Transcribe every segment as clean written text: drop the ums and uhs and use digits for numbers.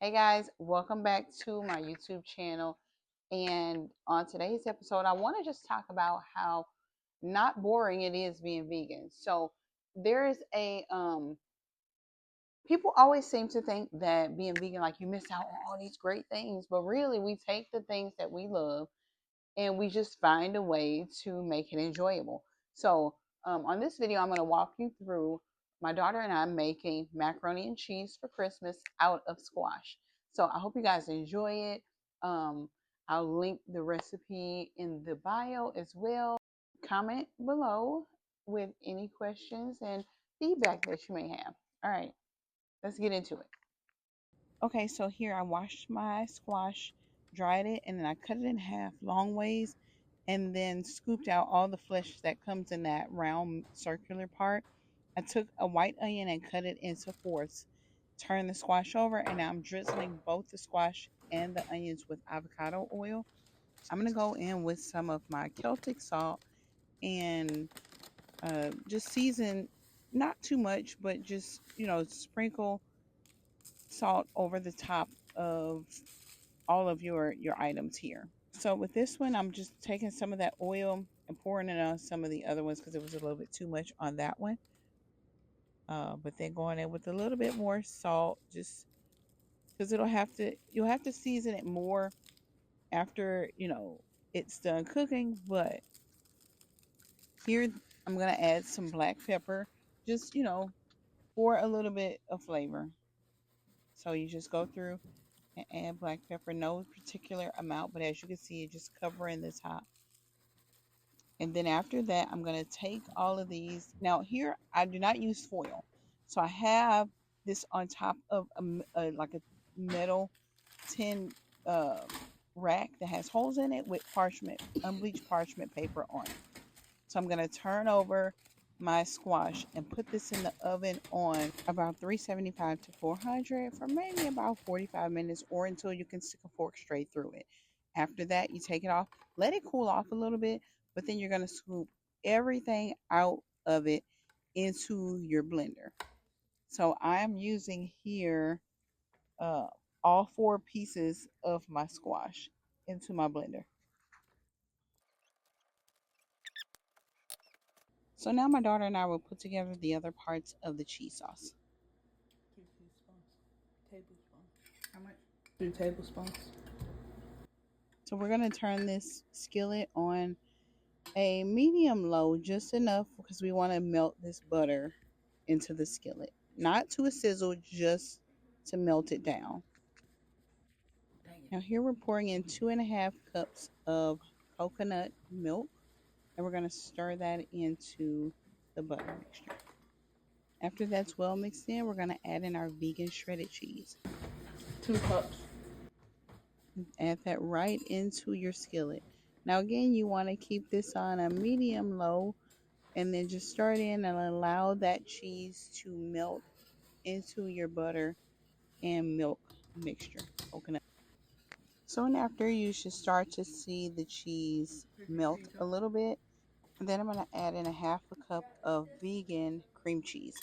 Hey guys, welcome back to my YouTube channel. And on today's episode, I want to just talk about how not boring it is being vegan. So there is people always seem to think that being vegan, like you miss out on all these great things, but really we take the things that we love and we just find a way to make it enjoyable. So on this video, I'm going to walk you through my daughter and I making macaroni and cheese for Christmas out of squash. So I hope you guys enjoy it. I'll link the recipe in the bio as well. Comment below with any questions and feedback that you may have. All right, let's get into it. Okay, so here I washed my squash, dried it, and then I cut it in half long ways and then scooped out all the flesh that comes in that round circular part. I took a white onion and cut it into fourths. Turn the squash over, and now I'm drizzling both the squash and the onions with avocado oil. I'm going to go in with some of my Celtic salt and just season, not too much, but just, sprinkle salt over the top of all of your items here. So with this one, I'm just taking some of that oil and pouring it on some of the other ones because it was a little bit too much on that one. But then going in with a little bit more salt, just because you'll have to season it more after, it's done cooking. But here I'm going to add some black pepper, just, for a little bit of flavor. So you just go through and add black pepper, no particular amount, but as you can see, it's just covering the top. And then after that, I'm going to take all of these. Now here, I do not use foil. So I have this on top of like a metal tin uh, rack that has holes in it with parchment, unbleached parchment paper on it. So I'm going to turn over my squash and put this in the oven on about 375 to 400 for maybe about 45 minutes or until you can stick a fork straight through it. After that, you take it off, let it cool off a little bit, but then you're going to scoop everything out of it into your blender. So I'm using here uh, all 4 pieces of my squash into my blender. So now my daughter and I will put together the other parts of the cheese sauce. 2 teaspoons. Tablespoons. How much? 2 tablespoons. So we're going to turn this skillet on a medium low, just enough because we want to melt this butter into the skillet. Not to a sizzle, just to melt it down. Now here we're pouring in 2.5 cups of coconut milk, and we're going to stir that into the butter mixture. After that's well mixed in, we're going to add in our vegan shredded cheese. 2 cups. Add that right into your skillet. Now again, you want to keep this on a medium low and then just start in and allow that cheese to melt into your butter and milk mixture, coconut. So and after, you should start to see the cheese melt a little bit. And then I'm going to add in a half a cup of vegan cream cheese.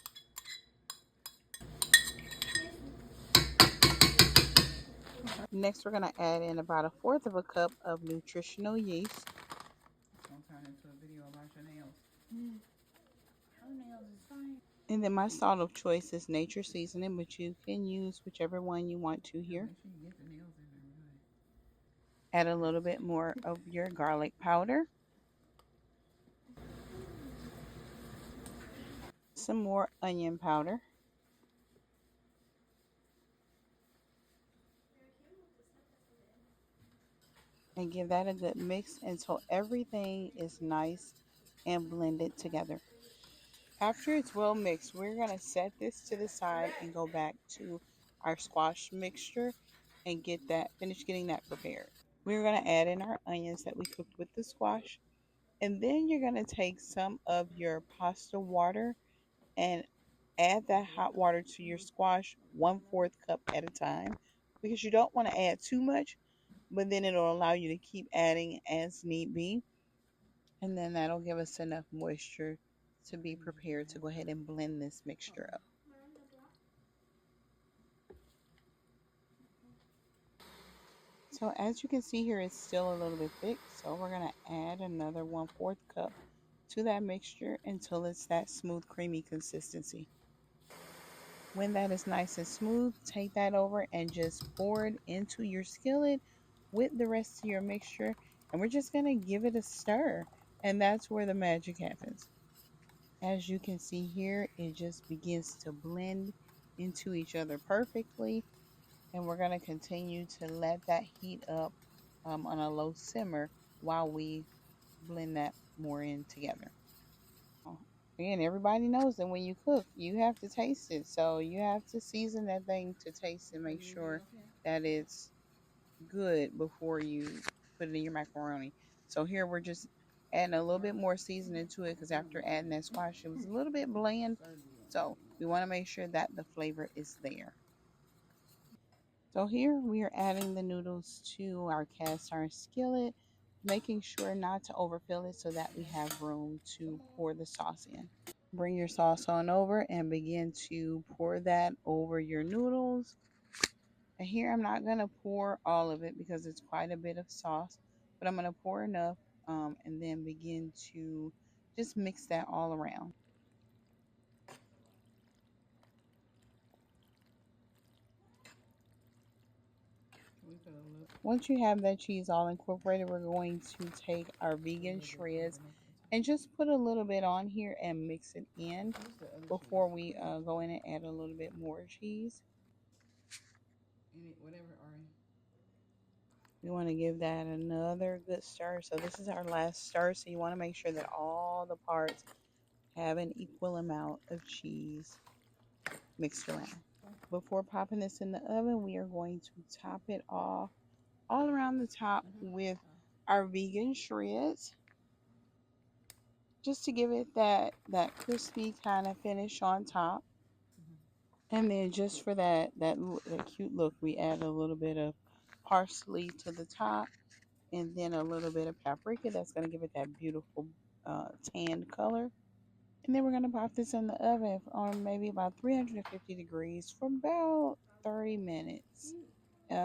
Next, we're going to add in about 1/4 of a cup of nutritional yeast. Don't turn into a video about your nails. Her nails is fine. And then my salt of choice is nature seasoning, but you can use whichever one you want to here. Make sure you get the nails in there good. Add a little bit more of your garlic powder. Some more onion powder. And give that a good mix until everything is nice and blended together. After it's well mixed, we're going to set this to the side and go back to our squash mixture and finish getting that prepared. We're going to add in our onions that we cooked with the squash. And then you're going to take some of your pasta water and add that hot water to your squash 1/4 cup at a time, because you don't want to add too much, but then it'll allow you to keep adding as need be. And then that'll give us enough moisture to be prepared to go ahead and blend this mixture up. So as you can see here, it's still a little bit thick. So we're going to add another 1/4 cup to that mixture until it's that smooth, creamy consistency. When that is nice and smooth, take that over and just pour it into your skillet with the rest of your mixture. And we're just going to give it a stir. And that's where the magic happens. As you can see here, it just begins to blend into each other perfectly. And we're going to continue to let that heat up on a low simmer while we blend that more in together. Again, everybody knows that when you cook, you have to taste it. So you have to season that thing to taste and make sure that it's good before you put it in your macaroni. So here we're just adding a little bit more seasoning to it because after adding that squash, it was a little bit bland. So we want to make sure that the flavor is there. So here we are adding the noodles to our cast iron skillet, making sure not to overfill it so that we have room to pour the sauce in. Bring your sauce on over and begin to pour that over your noodles. And here I'm not going to pour all of it because it's quite a bit of sauce, but I'm going to pour enough and then begin to just mix that all around. Once you have that cheese all incorporated, we're going to take our vegan shreds and just put a little bit on here and mix it in before we go in and add a little bit more cheese. We want to give that another good stir. So this is our last stir. So you want to make sure that all the parts have an equal amount of cheese mixed around. Before popping this in the oven, we are going to top it off all around the top with our vegan shreds, just to give it that crispy kind of finish on top. And then just for that cute look, we add a little bit of parsley to the top, and then a little bit of paprika. That's going to give it that beautiful tan color. And then we're going to pop this in the oven on maybe about 350 degrees for about 30 minutes.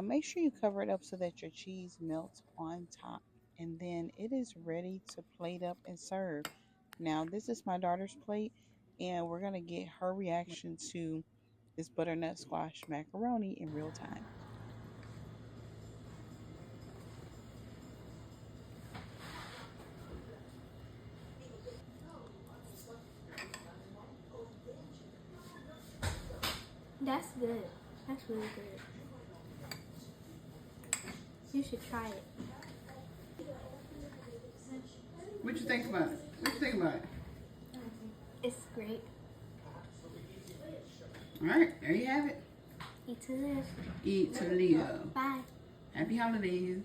Make sure you cover it up so that your cheese melts on top. And then it is ready to plate up and serve. Now, this is my daughter's plate, and we're going to get her reaction to this butternut squash macaroni in real time. That's good. That's really good. You should try it. What you think about it? What you think about it? It's great. All right, there you have it. Eat to live. Eat to live. Bye. Happy holidays.